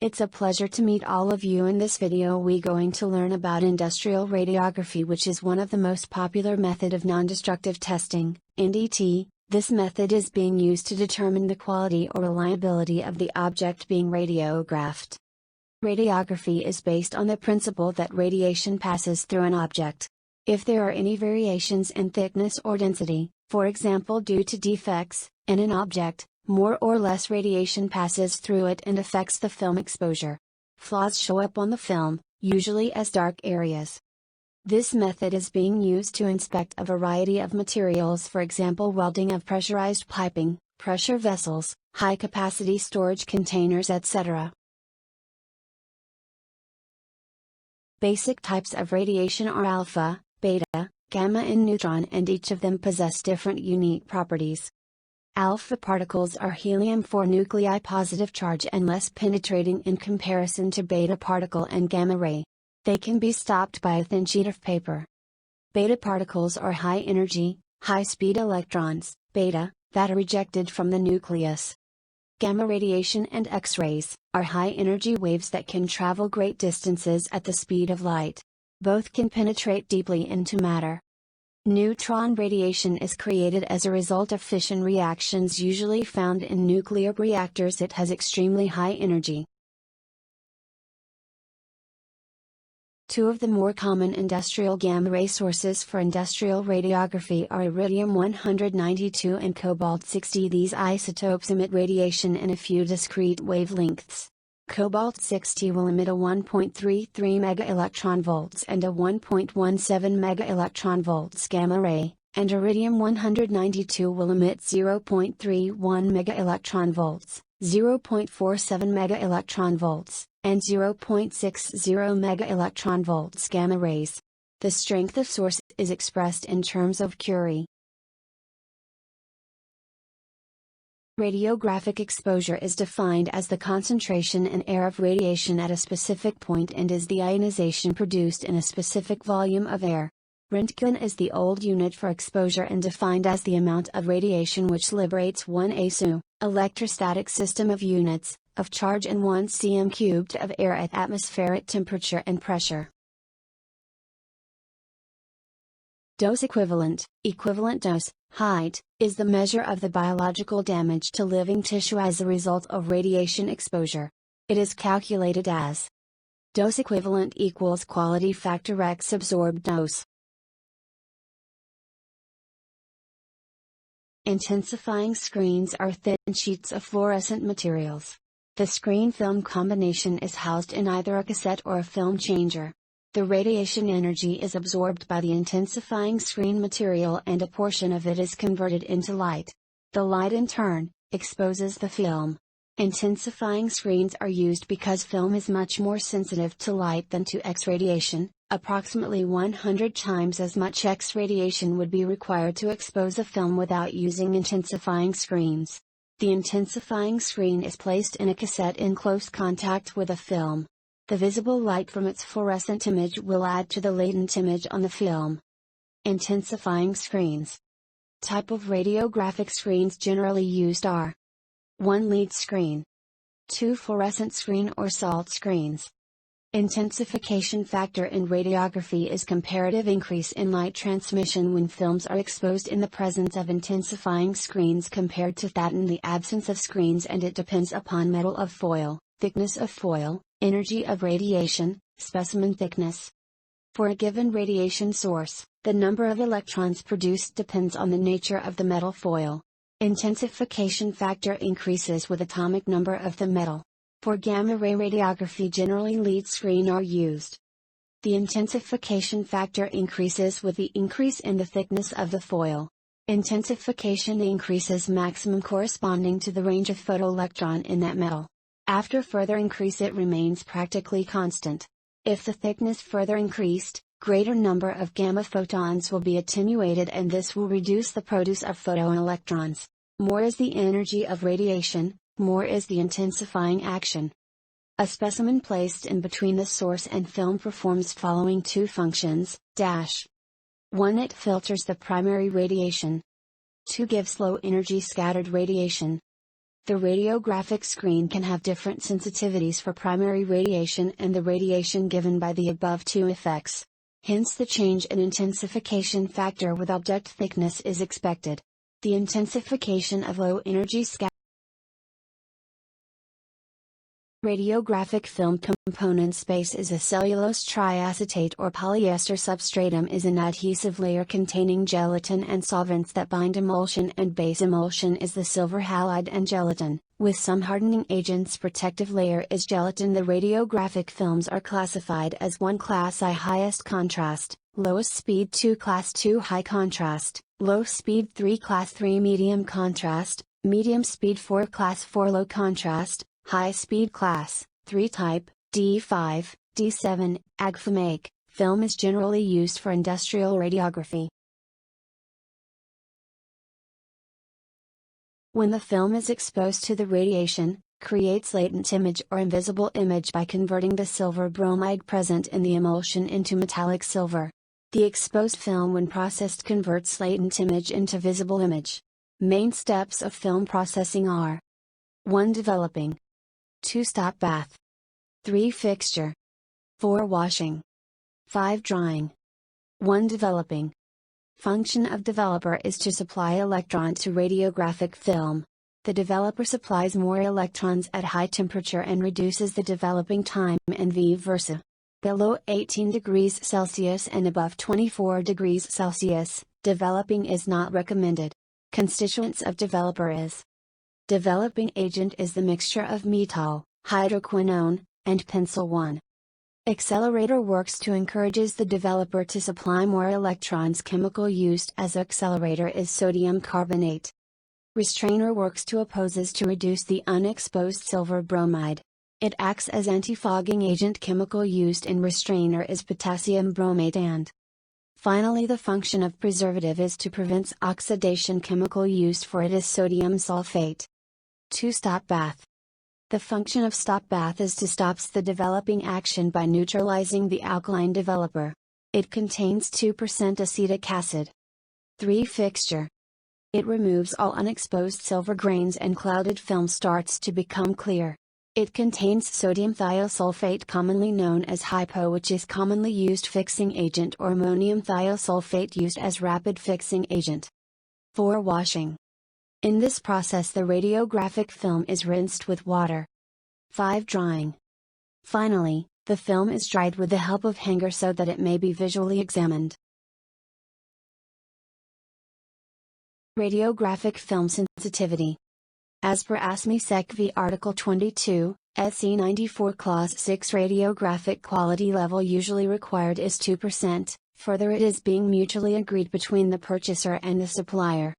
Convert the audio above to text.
It's a pleasure to meet all of you. In this video we going to learn about industrial radiography, which is one of the most popular method of non-destructive testing, NDT. This method is being used to determine the quality or reliability of the object being radiographed. Radiography is based on the principle that radiation passes through an object. If there are any variations in thickness or density, for example due to defects in an object, more or less radiation passes through it and affects the film exposure. Flaws show up on the film, usually as dark areas. This method is being used to inspect a variety of materials, for example welding of pressurized piping, pressure vessels, high-capacity storage containers, etc. Basic types of radiation are alpha, beta, gamma and neutron, and each of them possess different unique properties. Alpha particles are helium-4 nuclei positive charge and less penetrating in comparison to beta particle and gamma ray. They can be stopped by a thin sheet of paper. Beta particles are high energy, high-speed electrons, beta, that are ejected from the nucleus. Gamma radiation and X-rays are high-energy waves that can travel great distances at the speed of light. Both can penetrate deeply into matter. Neutron radiation is created as a result of fission reactions usually found in nuclear reactors. It has extremely high energy. Two of the more common industrial gamma ray sources for industrial radiography are iridium-192 and cobalt-60. These isotopes emit radiation in a few discrete wavelengths. Cobalt-60 will emit a 1.33 MeV and a 1.17 MeV gamma ray, and iridium-192 will emit 0.31 MeV, 0.47 MeV, and 0.60 MeV gamma rays. The strength of source is expressed in terms of Curie. Radiographic exposure is defined as the concentration in air of radiation at a specific point and is the ionization produced in a specific volume of air. Röntgen is the old unit for exposure and defined as the amount of radiation which liberates 1 ASU, electrostatic system of units, of charge and 1 cm³ of air at atmospheric temperature and pressure. Dose equivalent dose, height, is the measure of the biological damage to living tissue as a result of radiation exposure. It is calculated as dose equivalent equals quality factor x absorbed dose. Intensifying screens are thin sheets of fluorescent materials. The screen film combination is housed in either a cassette or a film changer. The radiation energy is absorbed by the intensifying screen material and a portion of it is converted into light. The light in turn exposes the film. Intensifying screens are used because film is much more sensitive to light than to X radiation. Approximately 100 times as much X radiation would be required to expose a film without using intensifying screens. The intensifying screen is placed in a cassette in close contact with a film. The visible light from its fluorescent image will add to the latent image on the film. Intensifying screens. Type of radiographic screens generally used are 1 lead screen, 2 fluorescent screen or salt screens. Intensification factor in radiography is comparative increase in light transmission when films are exposed in the presence of intensifying screens compared to that in the absence of screens, and it depends upon metal of foil, thickness of foil, energy of radiation, specimen thickness. For a given radiation source, the number of electrons produced depends on the nature of the metal foil. Intensification factor increases with atomic number of the metal. For gamma ray radiography generally lead screen are used. The intensification factor increases with the increase in the thickness of the foil. Intensification increases maximum corresponding to the range of photoelectron in that metal. After further increase it remains practically constant. If the thickness further increased, greater number of gamma photons will be attenuated and this will reduce the produce of photoelectrons. More is the energy of radiation, more is the intensifying action. A specimen placed in between the source and film performs following 2 functions, 1. It filters the primary radiation. 2. Gives low energy scattered radiation. The radiographic screen can have different sensitivities for primary radiation and the radiation given by the above two effects. Hence the change in intensification factor with object thickness is expected. The intensification of low-energy scattering radiographic film component space is a cellulose triacetate or polyester substratum is an adhesive layer containing gelatin and solvents that bind emulsion and base emulsion is the silver halide and gelatin, with some hardening agents protective layer is gelatin. The radiographic films are classified as 1 class I highest contrast, lowest speed 2 class 2 high contrast, low speed 3 class 3 medium contrast, medium speed 4 class 4 low contrast, high speed class 3 type, D5, D7, agfamake. Film is generally used for industrial radiography. When the film is exposed to the radiation, creates latent image or invisible image by converting the silver bromide present in the emulsion into metallic silver. The exposed film when processed converts latent image into visible image. Main steps of film processing are: 1. Developing, 2. Stop bath, 3. Fixture, 4. Washing, 5. Drying. 1. Developing. Function of developer is to supply electron to radiographic film. The developer supplies more electrons at high temperature and reduces the developing time and vice versa. Below 18 degrees Celsius and above 24 degrees Celsius, developing is not recommended. Constituents of developer is: developing agent is the mixture of metol, hydroquinone, and pencil 1. Accelerator works to encourages the developer to supply more electrons. Chemical used as accelerator is sodium carbonate. Restrainer works to opposes to reduce the unexposed silver bromide. It acts as antifogging agent. Chemical used in restrainer is potassium bromate and finally the function of preservative is to prevent oxidation. Chemical used for it is sodium sulfate. 2. Stop bath. The function of stop bath is to stops the developing action by neutralizing the alkaline developer. It contains 2% acetic acid. 3. Fixture. It removes all unexposed silver grains and clouded film starts to become clear. It contains sodium thiosulfate commonly known as hypo, which is commonly used fixing agent, or ammonium thiosulfate used as rapid fixing agent. 4. Washing. In this process the radiographic film is rinsed with water. 5. Drying. Finally, the film is dried with the help of hanger so that it may be visually examined. Radiographic film sensitivity. As per ASME Sec v Article 22, SE 94 Clause 6, radiographic quality level usually required is 2%, further it is being mutually agreed between the purchaser and the supplier.